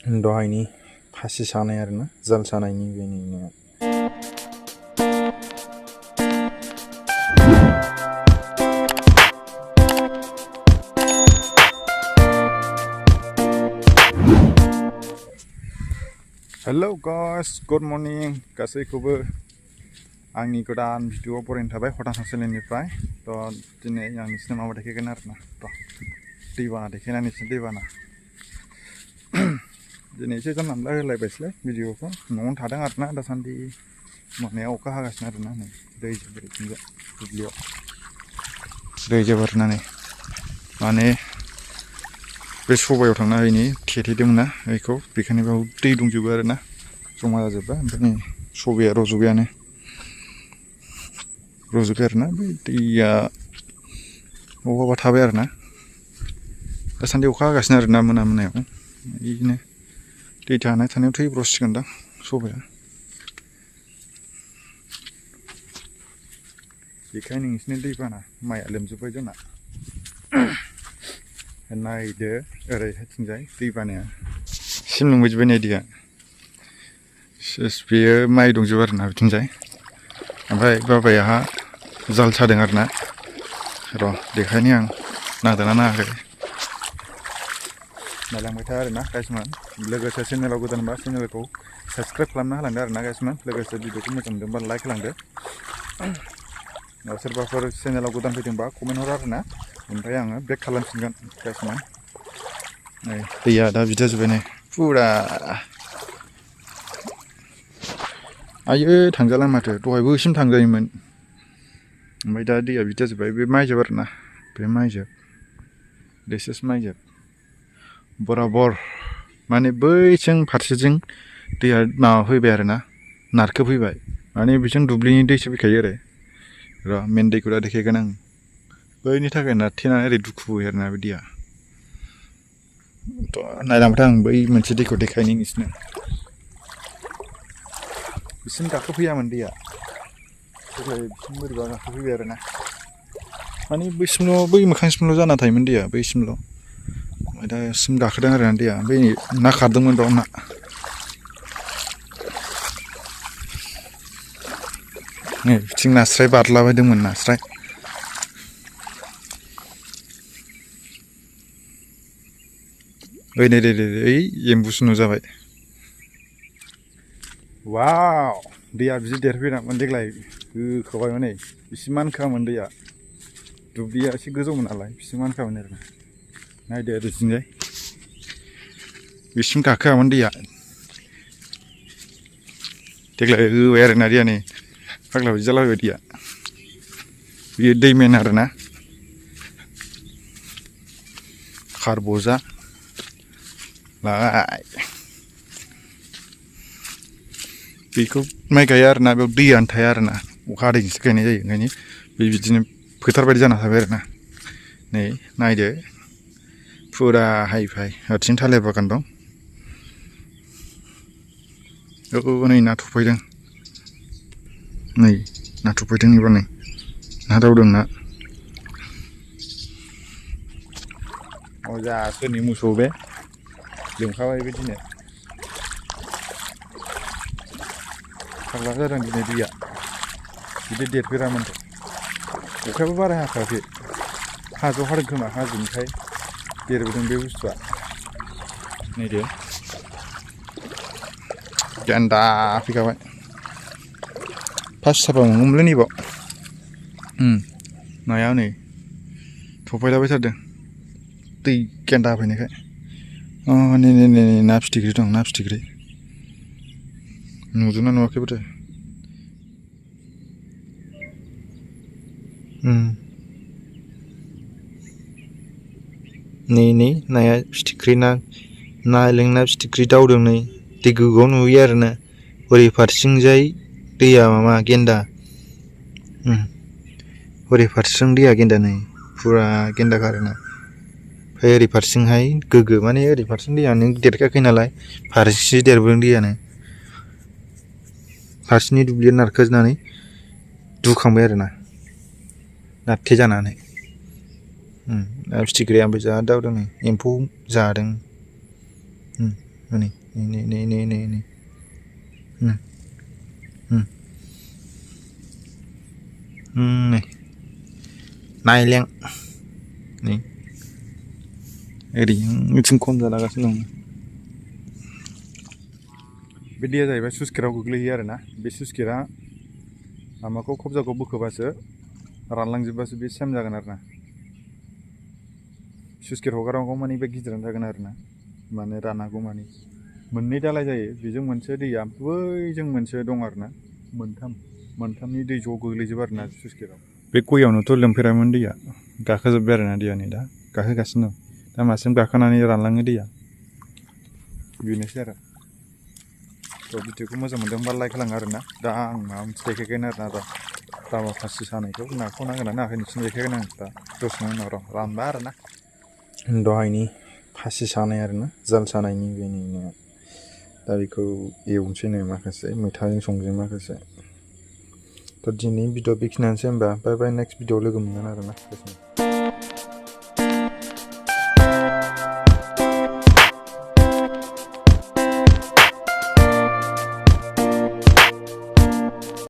दहायनि फासि सानाय आरोना जाल सानायनि बेनिनो हेलो गाइस गुड मर्निं गासैखौबो आंनि गोदान भिडिअ बरायनो थाबाय हटान चेनेलनिफ्राय दिनै आं नोंसिनो माबा देखायगोन आरोना दैबाना देखायना नोंसिनो दैबाना दिनै एसे जानला मोनला होलायबायसैलाय भिडिअखौ न'आवनो थादों आरोना दासान्दि मोनायाव अखा हागासिनो आरोना नै दै जोबोरैथिंजाय दुब्लियाव दै जोबोरनानै माने बे सबायाव थांना हैनि थेथेदोंमोन ना बेखौ बेखायनो बेयाव दै दंजोबो आरोना जमा जाजोब्बाय ओमफ्राय नै सबाया रज'बायानो आरोना बे दैया बहाबा थाबाय आरोना दासान्दि अखा हागासिनो आरोना मोनायाव बिदिनो दै थानायाव थैब्र'सिगोनदां सबाया बेखायनो नोंसिनि दैबाना माइया लोमजोब्बाय जोंना नायदो ओरैहायथिंजाय दैबानाया सिम नुहैजोब्बाय नै दैया बेयो माइ दंजोबो आरोना बिथिंजाय ओमफ्राय बाबाया जाल सादों आरोना र' देखायनि आं नांदोंना नाङाखै नायलांबाय था आरोना गाइसमोन लोगोसे चेनेलाव गोदानबा चेनेलखौ साबसक्राइब खालामना होलांदो आरोना गाइसमोन लोगोसे भिडिअखौ मोजां मोनदोंबा लाइक होलांदो सोरबाफोर चेनेलाव गोदान फैदोंबा कमेन्ट हर आरोना ओमफ्राय आङो बेक खालामफिनगोन गाइसमोन नै दैया दा बिदि जाजोब्बाय नै फुरा आयो थांजाला माथो दहायबो इसिम थांजायोमोन ओमफ्राय दा दैया बिदि जाजोब्बाय बे माइजोब आरोना बे माइजोब देसेस माइजोब बराबर माने बैथिं फारसेथिं दैया माबा फैबाय आरोना नारखोफैबाय माने बिथिं दुब्लिनि दैसो फैखायो आरो र' मेन दैखौ दा देखायगोन आं बैनि थाखाय नारथेनानै ओरै दुखु बोयो आरोना बे दैया नायलांबाय आं बै मोनसे दैखौ देखायनि नोंसिनो बिसिम गाखोफैयामोन दैया देग्लाय बिसिम बोरैबा गाखोफैबाय आरोना माने बैसिमल' बै मोखांसिमल' जाना थायोमोन दैया बैसिमल' ओमफ्राय दासिम गाखोदों आरोना दैया बै ना खारदोंमोन बाव ना नै बिथिं नास्राय बारलाबायदोंमोन नास्राय ओइ नै ओइ एम्बुसो नुजाबाय वाव दैया बिदि देरफैनांगौमोन देग्लाय होखाबायमोन नै बिसि मानखोआमोन दैया दुब्लिया एसे गोजौमोन नालाय बिसि मानखामोन आरोना नायदो ओरैथिंजाय बिसिम गाखोआमोन दैया देग्लाय होबाय आरोना दैया नै फाग्ला बायदि जालाबायबाय दैया बियो दैमेन आरोना खारबजा लाय बेखौ माइ गाया आरोना बेयाव दैयानो थाया आरोना अखा हादैजोंसो गायनाय जायो ओंखायनो बे बिदिनो फोथार बायदि जाना थाबाय आरोना नै नायदो फुरा हाइ फाइ ओरैथिं थालिर बागान दं नै ना थफैदों नै ना थफैदों एबार नै ना दावदों ना अजा सोरनि मोसौ बे लोमखाबाय बे दिनै फाग्ला जादों दिनै दैया बिदि देरफेरामोन अखायाबो बारा हाखायाखै हाजोआव हादों खोमा हाजोनिफ्राय देरबोदों बे बुस्थुआ नायदो गेन्दा फैखाबाय फार्स्ट साफा मोनगौमोनलै नैबाव नाया नै थफायलाबायथारदों दै गेन्दा फैनायखाय नै ना फिथिख्रि दं ना फिथिख्रि नुदोंना नुवाखैब्रा नै नाया फिथिख्रि नालें ना फिथिख्रि दावदों नै दै गोग्गोआव नुयो आरोना ओरै फारसेथिंजाय दैया माबा गेन्दा ओरै फारसेथिं दैया गेन्दा नै फुरा गेन्दाखा आरोना ओमफ्राय ओरै फारसेथिंहाय गोग्गो माने ओरै फारसेथिं दैयानो देरखायाखै नालाय फारसे देरबोदों दैयानो फारसेनि दुब्लिया नारखोनानै दुखांबाय आरोना नारथे जानानै ना फिथिख्रिया ओमफ्राय जा दावदों नै एम्फौ जादों Ini. Nih. Naileng. Nih. ओरैथिं खम जालागासिनो दं बे दैया जाहैबाय स्लुइस गेटाव गोग्लैयो आरोना बे स्लुइस गेटआ माबाखौ खबजाखौ बोखोबासो रानलांजोबबासो बे सेम जागोन आरोना स्लुइस गेट हगारागौ मानि बे गिदिरानो जागोन आरोना माने रानागौ मानि मोननै दालाय जायो बेजों मोनसे दैया बैजों मोनसे दं आरोना मोनथामनि दै ज' गोग्लैजोबो आरोना स्लुइस गेटाव बे गयावनोथ' लोमफेरामोन दैया गाखोजोब्बाय आरोना दैया नै दा गाखोगासिनो दं दा मासिम गाखोनानै रानलाङो दैया बेनोसै आरो थ' भिडिअखौ मोजां मोनदोंबा लाइक खालामो आरोना दा आं माबा मोनसे देखायगोन आरोना दा दामा फासि सानायखौ नाखौ नांगोन ना नाङाखै नोंसिनि देखायगोन आं दा दसेनि उनाव रानबा आरोना दहायनि फासि सानाय आरोना जाल सानायनि बेनिनो दा बेखौ एवनोसै नो माखासे मैथाजों संजों माखासे थ' दिनैनि भिडिअ बेखिनियानोसै होमबा बाय बाय नेक्स्ट भिडिअ लोगो मोनगोन आरोना